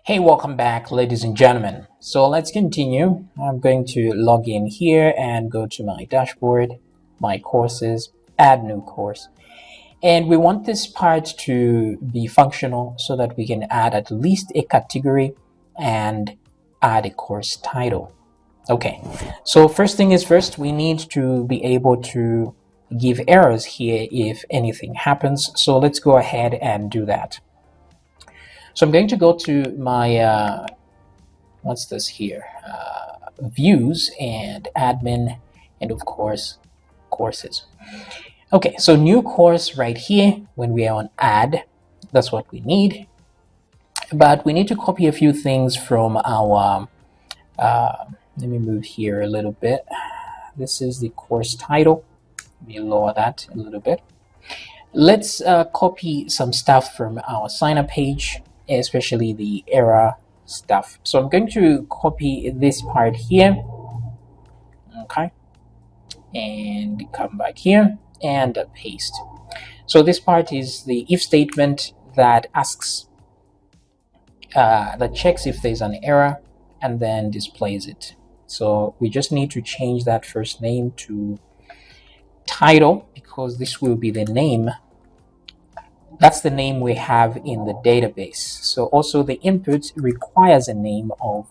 Hey, welcome back, ladies and gentlemen. So let's continue. I'm going to log in here and go to my dashboard, my courses, add new course. And we want this part to be functional so that we can add at least a category and add a course title. Okay, so first thing is first, we need to be able to give errors here if anything happens. So let's go ahead and do that. So I'm going to go to my, what's this here? Views and admin, and of course, courses. Okay, so new course right here, when we are on add, that's what we need. But we need to copy a few things from our, let me move here a little bit. This is the course title. Let me lower that a little bit. Let's copy some stuff from our sign up page, especially the error stuff. So I'm going to copy this part here, okay, and come back here and paste. So this part is the if statement that asks, that checks if there's an error and then displays it. So we just need to change that first name to title because this will be the name. That's the name we have in the database. So also the input requires a name of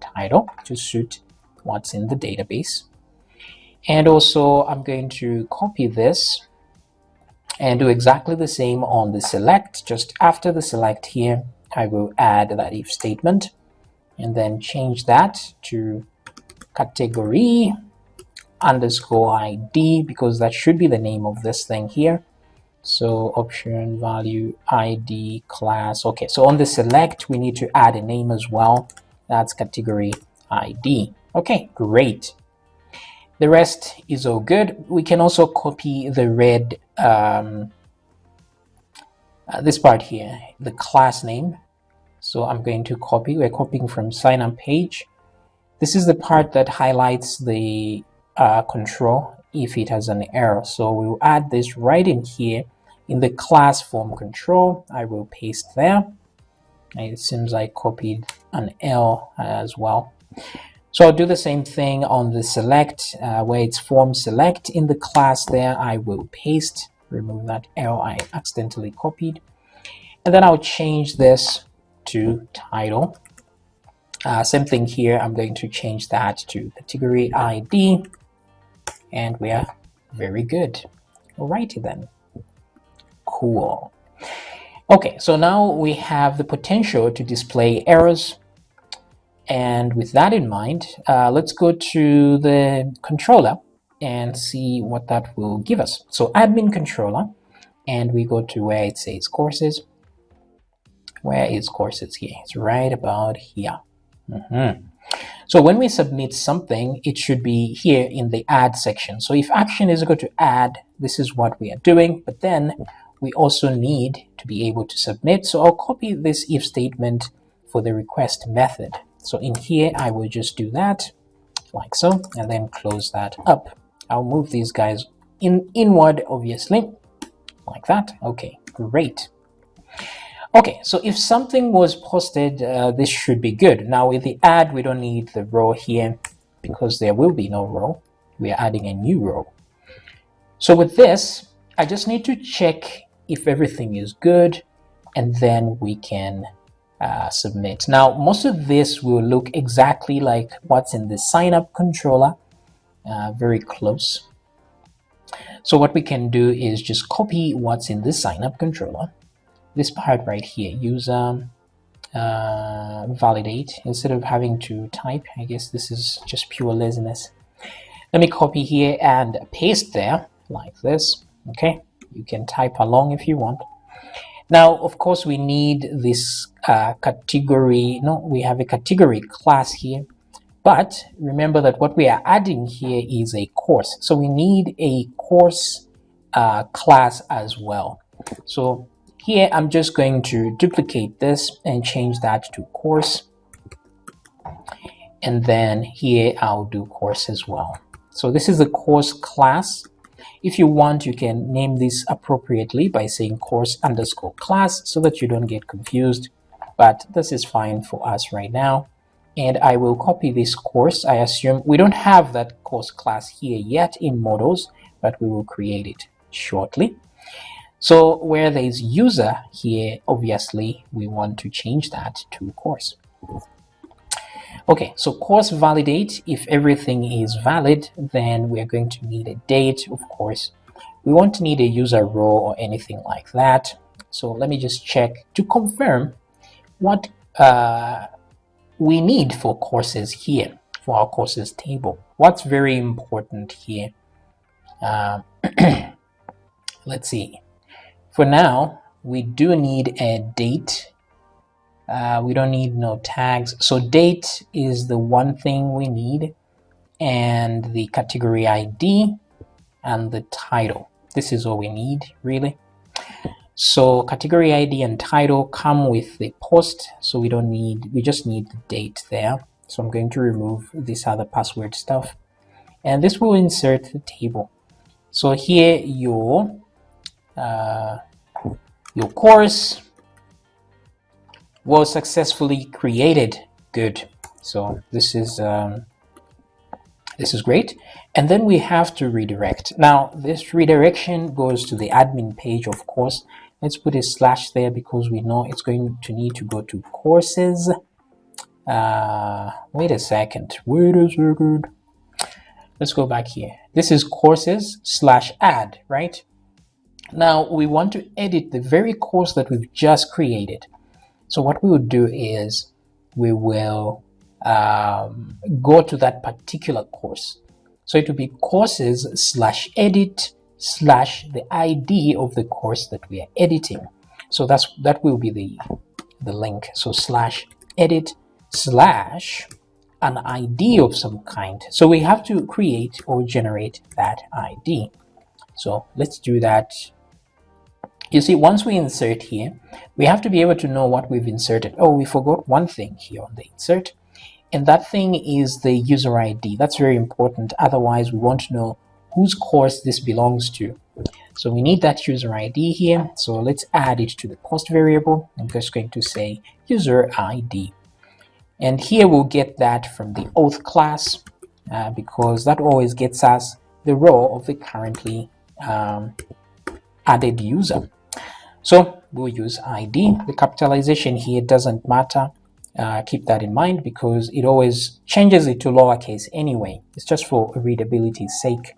title to suit what's in the database. And also I'm going to copy this and do exactly the same on the select. Just after the select here, I will add that if statement and then change that to category underscore ID because that should be the name of this thing here. So option value ID class. Okay, so on the select we need to add a name as well. That's category ID. Okay, great. The rest is all good. We can also copy the red this part here, the class name. So I'm going to copy. We're copying from sign up page. This is the part that highlights the control if it has an error. So we'll add this right in here in the class form control. I will paste there. It seems I copied an L as well. So I'll do the same thing on the select where it's form select in the class there. I will paste, remove that L I accidentally copied. And then I'll change this to title. Same thing here. I'm going to change that to category ID. And we are very good. Alrighty then. Cool. Okay, so now we have the potential to display errors. And with that in mind, let's go to the controller and see what that will give us. So admin controller, and we go to where it says courses. Where is courses here? It's right about here. So when we submit something, it should be here in the add section. So if action is equal to add, this is what we are doing, but then we also need to be able to submit. So I'll copy this if statement for the request method. So in here, I will just do that like so, and then close that up. I'll move these guys inward, obviously, like that. Okay, great. Okay, so if something was posted, this should be good. Now with the add, we don't need the row here because there will be no row. We are adding a new row. So with this, I just need to check if everything is good, and then we can submit. Now, most of this will look exactly like what's in the sign up controller, very close. So what we can do is just copy what's in the sign up controller. This part right here, user validate, instead of having to type. I guess this is just pure laziness. Let me copy here and paste there like this. Okay, you can type along if you want. Now, of course, we need this category. No, we have a category class here, but remember that what we are adding here is a course. So we need a course class as well. So here, I'm just going to duplicate this and change that to course. And then here, I'll do course as well. So this is the course class. If you want, you can name this appropriately by saying course underscore class so that you don't get confused. but this is fine for us right now. And I will copy this course. I assume we don't have that course class here yet in models, but we will create it shortly. So where there is user here, obviously we want to change that to course. Okay, so course validate. If everything is valid, then we are going to need a date, of course. We won't need a user role or anything like that. So let me just check to confirm what we need for courses here, for our courses table. What's very important here? Let's see. For now, we do need a date. We don't need no tags. So date is the one thing we need, and the category ID and the title. This is all we need, really. So category ID and title come with the post, so we just need the date there. So I'm going to remove this other password stuff, and this will insert the table. So here your course was successfully created. Good. So this is great. And then we have to redirect. Now this redirection goes to the admin page, of course. Let's put a slash there because we know it's going to need to go to courses. Wait a second. Let's go back here. This is courses/add, right? Now we want to edit the very course that we've just created. So what we will do is we will go to that particular course. So it will be courses/edit/ the ID of the course that we are editing. So that will be the link. So /edit/ an ID of some kind. So we have to create or generate that ID. So let's do that. You see, once we insert here, we have to be able to know what we've inserted. Oh, we forgot one thing here on the insert, and that thing is the user ID. That's very important. Otherwise, we won't know whose course this belongs to. So we need that user ID here. So let's add it to the post variable. I'm just going to say user ID. And here we'll get that from the auth class because that always gets us the role of the currently added user. So we'll use ID. The capitalization here doesn't matter. Keep that in mind because it always changes it to lowercase anyway. It's just for readability's sake.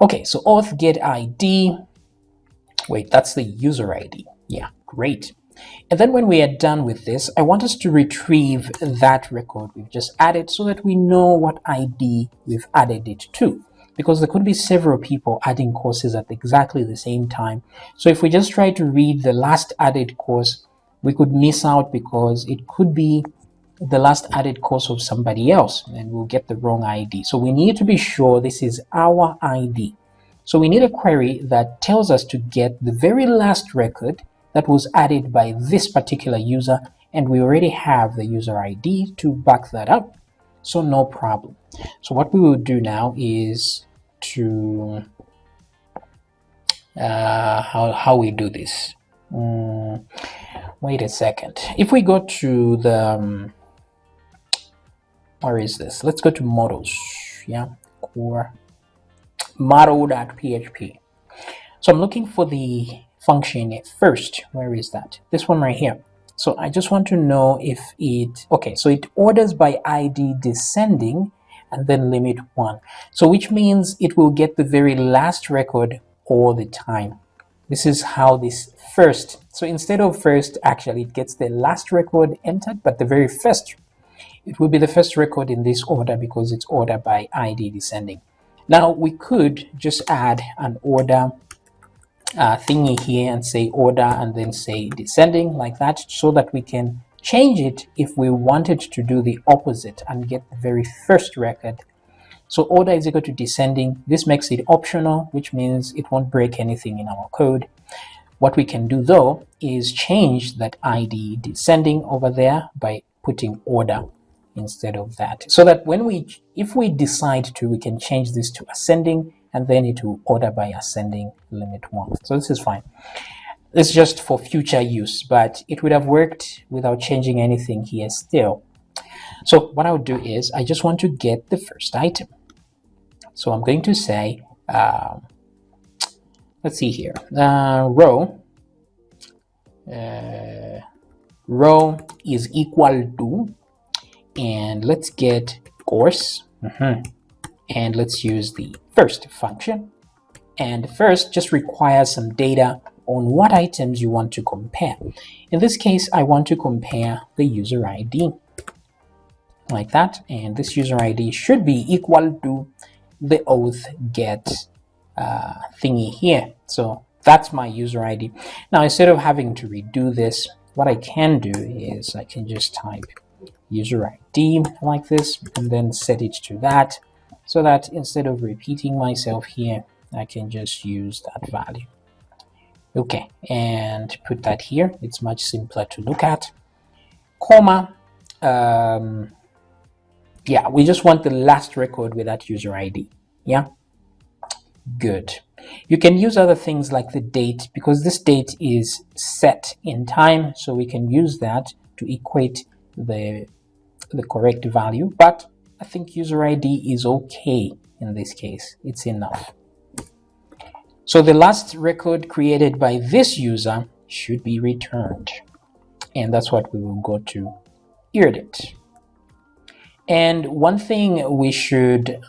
Okay, so auth get ID. Wait, that's the user ID. Yeah, great. And then when we are done with this, I want us to retrieve that record we've just added so that we know what ID we've added it to. Because there could be several people adding courses at exactly the same time. So if we just try to read the last added course, we could miss out because it could be the last added course of somebody else and we'll get the wrong ID. So we need to be sure this is our ID. So we need a query that tells us to get the very last record that was added by this particular user, and we already have the user ID to back that up. So no problem. So what we will do now is to how we do this. Wait a second. If we go to the where is this? Let's go to models. Yeah, core model.php. So I'm looking for the function at first. Where is that? This one right here. So I just want to know if it, okay, so it orders by ID descending and then limit 1. So which means it will get the very last record all the time. This is how this first, so instead of first, actually it gets the last record entered, but the very first, it will be the first record in this order because it's ordered by ID descending. Now we could just add an order thingy here and say order and then say descending like that, so that we can change it if we wanted to do the opposite and get the very first record. So order is equal to descending. This makes it optional, which means it won't break anything in our code. What we can do though is change that ID descending over there by putting order instead of that, so that if we decide to, we can change this to ascending and then it will order by ascending limit 1. So this is fine. It's just for future use, but it would have worked without changing anything here still. So what I'll do is I just want to get the first item. So I'm going to say, let's see here, row is equal to, and let's get course, and let's use the first function. And first just requires some data on what items you want to compare. In this case, I want to compare the user ID like that, and this user ID should be equal to the auth get thingy here. So that's my user ID. Now, instead of having to redo this, what I can do is I can just type user ID like this and then set it to that, so that instead of repeating myself here, I can just use that value. Okay, and put that here. It's much simpler to look at. Comma, yeah, we just want the last record with that user ID. Yeah, good. You can use other things like the date, because this date is set in time, so we can use that to equate the correct value, but I think user ID is okay in this case. It's enough. So the last record created by this user should be returned, and that's what we will go to edit. And one thing we should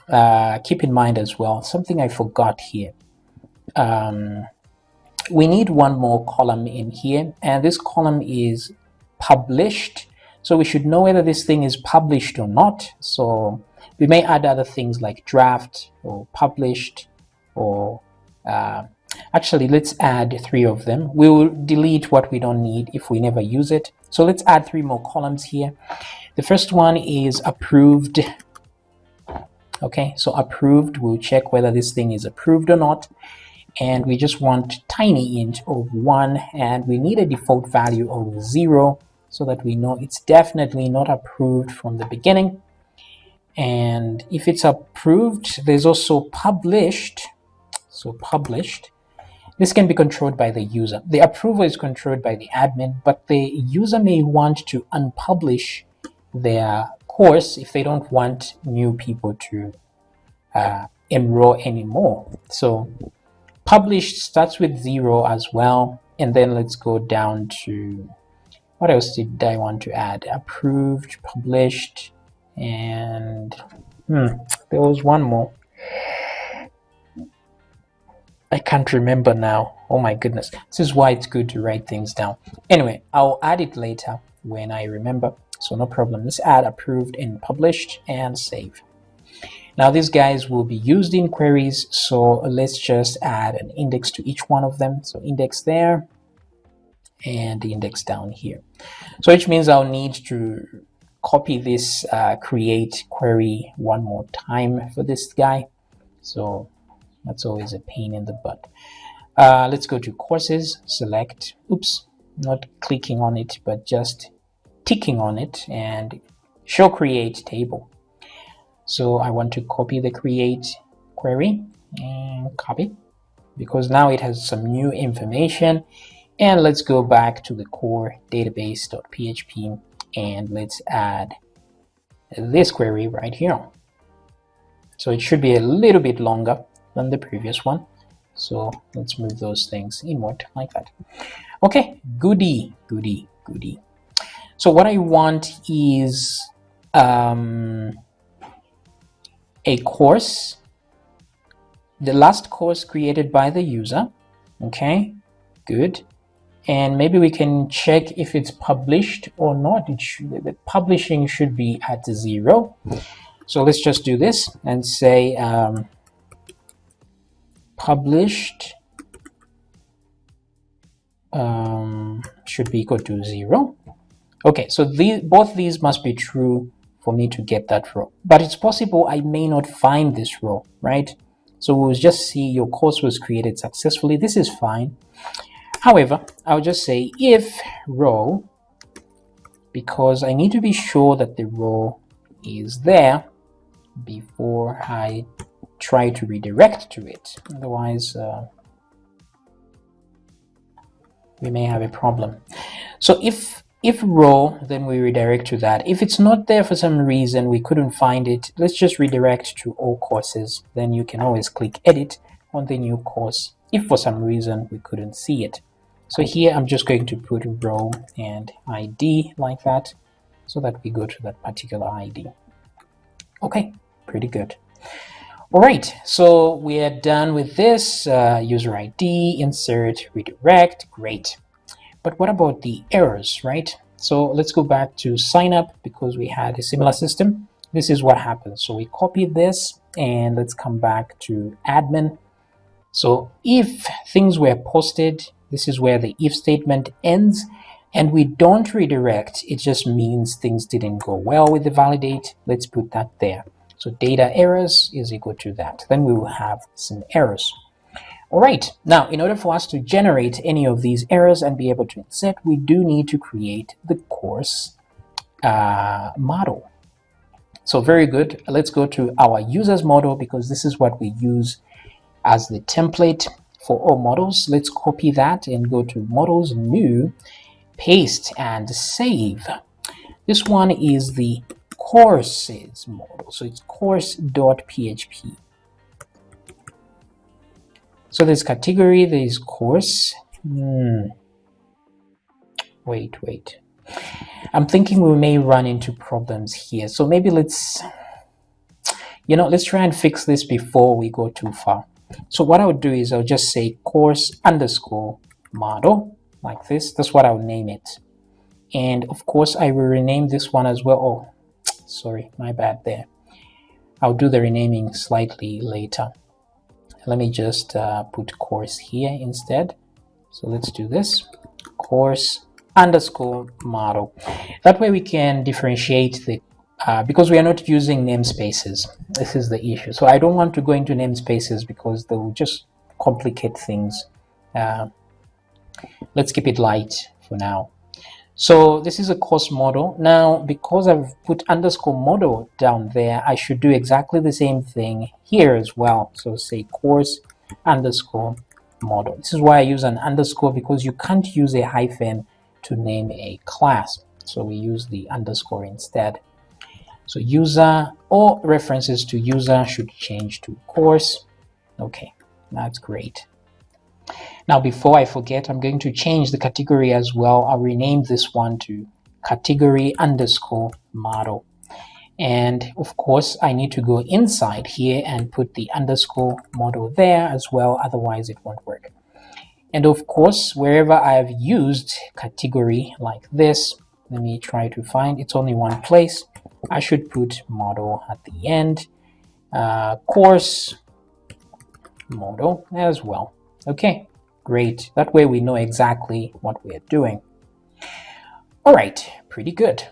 keep in mind as well, something I forgot here. We need one more column in here, and this column is published. So we should know whether this thing is published or not. So we may add other things like draft or published, or actually let's add 3 of them. We will delete what we don't need if we never use it. So let's add 3 more columns here. The first one is approved. Okay, so approved, we'll check whether this thing is approved or not. And we just want tiny int of 1, and we need a default value of 0 so that we know it's definitely not approved from the beginning. And if it's approved, there's also published. So published, this can be controlled by the user. The approval is controlled by the admin, but the user may want to unpublish their course if they don't want new people to enroll anymore. So published starts with 0 as well, and then let's go down to, what else did I want to add? Approved, published, and there was one more. I can't remember now. Oh my goodness. This is why it's good to write things down. Anyway, I'll add it later when I remember, so no problem. Let's add approved and published and save. Now these guys will be used in queries, so let's just add an index to each one of them. So index there and the index down here. So which means I'll need to copy this create query one more time for this guy. So that's always a pain in the butt. Let's go to courses, select, oops, not clicking on it, but just ticking on it, and show create table. So I want to copy the create query and copy, because now it has some new information. And let's go back to the core database.php and let's add this query right here. So it should be a little bit longer than the previous one. So let's move those things inward like that. Okay, goody. So what I want is a course, the last course created by the user. Okay, good. And maybe we can check if it's published or not. The publishing should be at 0. So let's just do this and say published should be equal to 0. Okay, so both these must be true for me to get that row. But it's possible I may not find this row, right? So we'll just see your course was created successfully. This is fine. However, I'll just say if row, because I need to be sure that the row is there before I try to redirect to it. Otherwise, we may have a problem. So if row, then we redirect to that. If it's not there for some reason, we couldn't find it, let's just redirect to all courses. Then you can always click edit on the new course if for some reason we couldn't see it. So here I'm just going to put row and ID like that, so that we go to that particular ID. Okay, pretty good. All right, so we are done with this. User ID, insert, redirect, great. But what about the errors, right? So let's go back to sign up because we had a similar system. This is what happens. So we copy this and let's come back to admin. So if things were posted, this is where the if statement ends, and we don't redirect, it just means things didn't go well with the validate. Let's put that there. So data errors is equal to that. Then we will have some errors. All right, now in order for us to generate any of these errors and be able to insert, we do need to create the course model. So very good. Let's go to our users model because this is what we use as the template for all models. Let's copy that and go to models, new, paste and save. This one is the courses model. So it's course.php. So there's category, there's course. Wait. I'm thinking we may run into problems here. So maybe let's try and fix this before we go too far. So what I would do is I'll just say course underscore model like this. That's what I'll name it. And of course I will rename this one as well. Oh, sorry, my bad there. I'll do the renaming slightly later. Let me just put course here instead. So let's do this, course underscore model. That way we can differentiate the, because we are not using namespaces. This is the issue. So I don't want to go into namespaces because they will just complicate things. Let's keep it light for now. So this is a course model. Now, because I've put underscore model down there, I should do exactly the same thing here as well. So say course underscore model. This is why I use an underscore, because you can't use a hyphen to name a class. So we use the underscore instead. So user or references to user should change to course. Okay, that's great. Now, before I forget, I'm going to change the category as well. I'll rename this one to category underscore model. And of course, I need to go inside here and put the underscore model there as well. Otherwise, it won't work. And of course, wherever I've used category like this, let me try to find, it's only one place. I should put model at the end, course model as well. Okay, great. That way we know exactly what we're doing. All right, pretty good.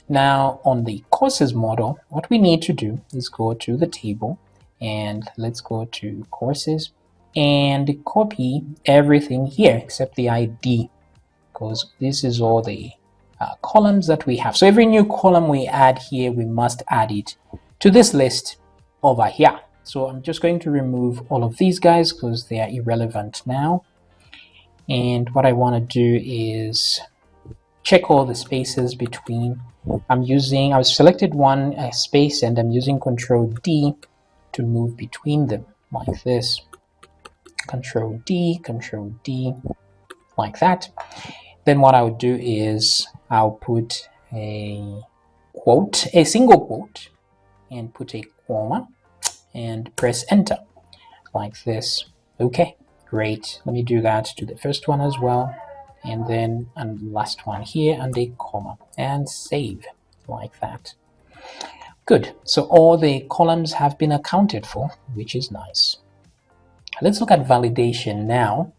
Now on the courses model, what we need to do is go to the table and let's go to courses and copy everything here except the ID, because this is all the columns that we have. So every new column we add here, we must add it to this list over here. So I'm just going to remove all of these guys because they are irrelevant now. And what I want to do is check all the spaces between. I've selected one space and I'm using Control D to move between them like this. Control D, like that. Then what I would do is I'll put a quote, a single quote, and put a comma and press enter like this. Okay, great. Let me do that to the first one as well. And then and the last one here and a comma and save like that. Good. So all the columns have been accounted for, which is nice. Let's look at validation now.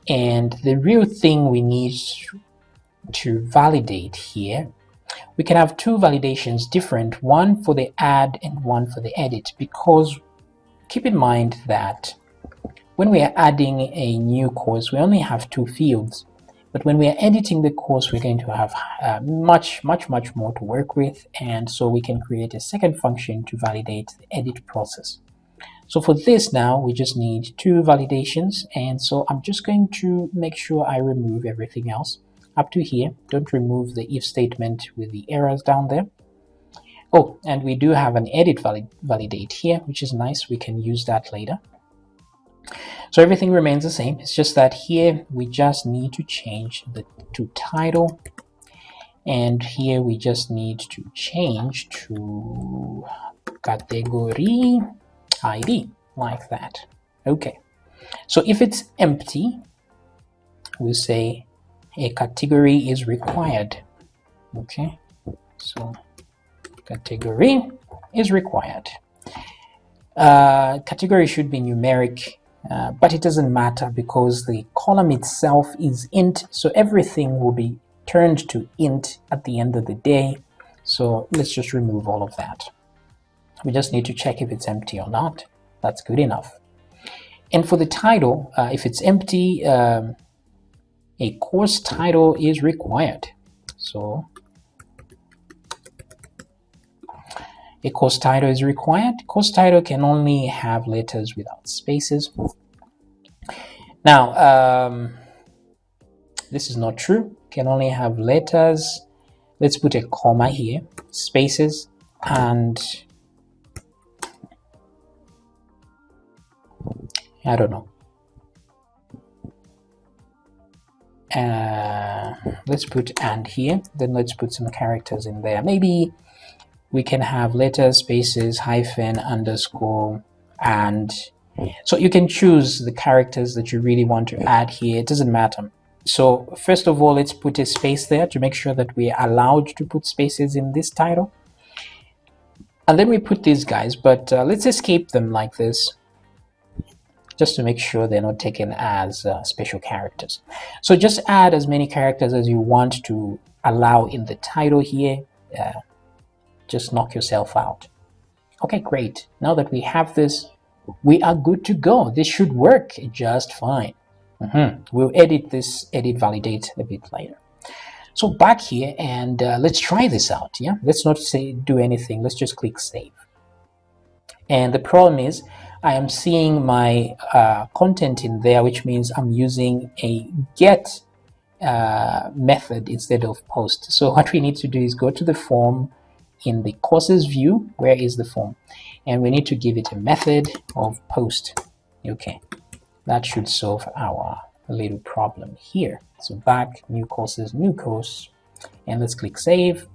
And the real thing we need to validate here, we can have two validations different, one for the add and one for the edit, because keep in mind that when we are adding a new course, we only have two fields. But when we are editing the course, we're going to have much more to work with. And so we can create a second function to validate the edit process. So for this now, we just need two validations. And so I'm just going to make sure I remove everything else up to here. Don't remove the if statement with the errors down there. Oh, and we do have an edit validate here, which is nice. We can use that later. So everything remains the same. It's just that here we just need to change the to title, and here we just need to change to category ID, like that. Okay, so if it's empty, we say a category is required. Okay, so category is required. Category should be numeric, but it doesn't matter because the column itself is int, so everything will be turned to int at the end of the day. So let's just remove all of that. We just need to check if it's empty or not. That's good enough. And for the title, if it's empty, a course title is required. So a course title is required. Course title can only have letters without spaces. Now, this is not true. Can only have letters. Let's put a comma here, spaces, and I don't know. Let's put and here. Then let's put some characters in there. Maybe we can have letters, spaces, hyphen, underscore, and so you can choose the characters that you really want to add here. It doesn't matter. So first of all, let's put a space there to make sure that we are allowed to put spaces in this title. And then we put these guys, but let's escape them like this, just to make sure they're not taken as special characters. So just add as many characters as you want to allow in the title here. Just knock yourself out. Okay, great. Now that we have this, we are good to go. This should work just fine. We'll edit this, edit validate a bit later. So back here, and let's try this out. Yeah, let's not do anything. Let's just click save. And the problem is I am seeing my content in there, which means I'm using a get method instead of post. So what we need to do is go to the form in the courses view. Where is the form? And we need to give it a method of post. Okay, that should solve our little problem here. So back, new courses, new course, and let's click save.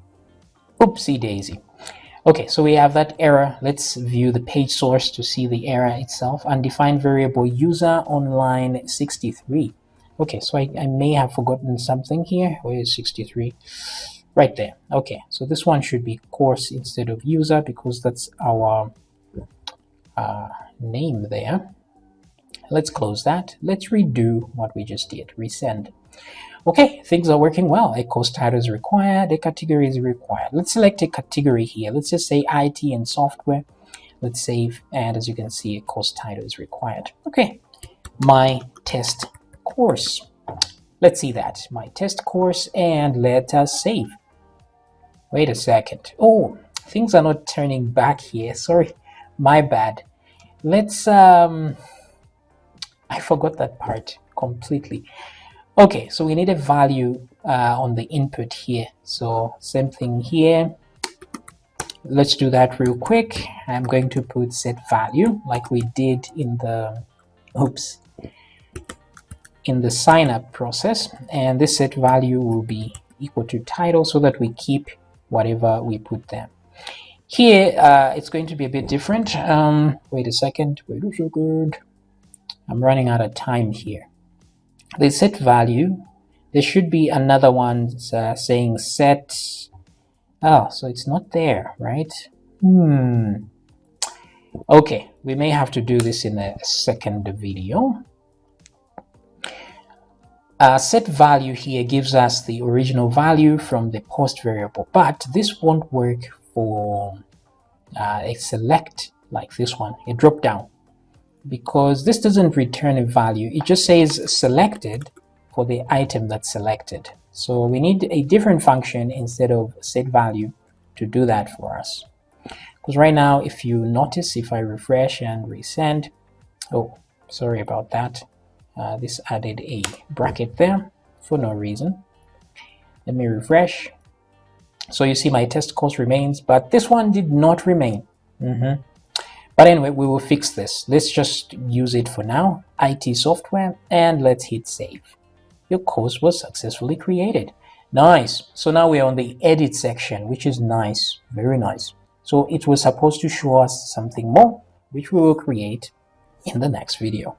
Oopsie daisy. Okay, so we have that error. Let's view the page source to see the error itself. Undefined variable user on line 63. Okay, so I may have forgotten something here. Where is 63? Right there. Okay, so this one should be course instead of user because that's our name there. Let's close that. Let's redo what we just did. Resend. Okay, things are working well. A course title is required. A category is required. Let's select a category here. Let's just say IT and software. Let's save. And as you can see, a course title is required. Okay, my test course. Let's see that. My test course, and let us save. Wait a second. Oh, things are not turning back here. Sorry, my bad. Let's I forgot that part completely. Okay, so we need a value on the input here. So same thing here. Let's do that real quick. I'm going to put set value like we did in the in the sign up process, and this set value will be equal to title so that we keep whatever we put there. Here it's going to be a bit different. Wait a second. I'm running out of time here. The set value, there should be another one saying set. Oh, so it's not there, right? Okay, we may have to do this in a second video. Set value here gives us the original value from the post variable, but this won't work for a select like this one, a drop down, because this doesn't return a value. It just says selected for the item that's selected. So we need a different function instead of set value to do that for us. Because right now, if you notice, if I refresh and resend, oh, sorry about that. This added a bracket there for no reason. Let me refresh. So you see my test course remains, but this one did not remain. But anyway, we will fix this. Let's just use it for now. IT software, and let's hit save. Your course was successfully created. Nice. So now we're on the edit section, which is nice. Very nice. So it was supposed to show us something more, which we will create in the next video.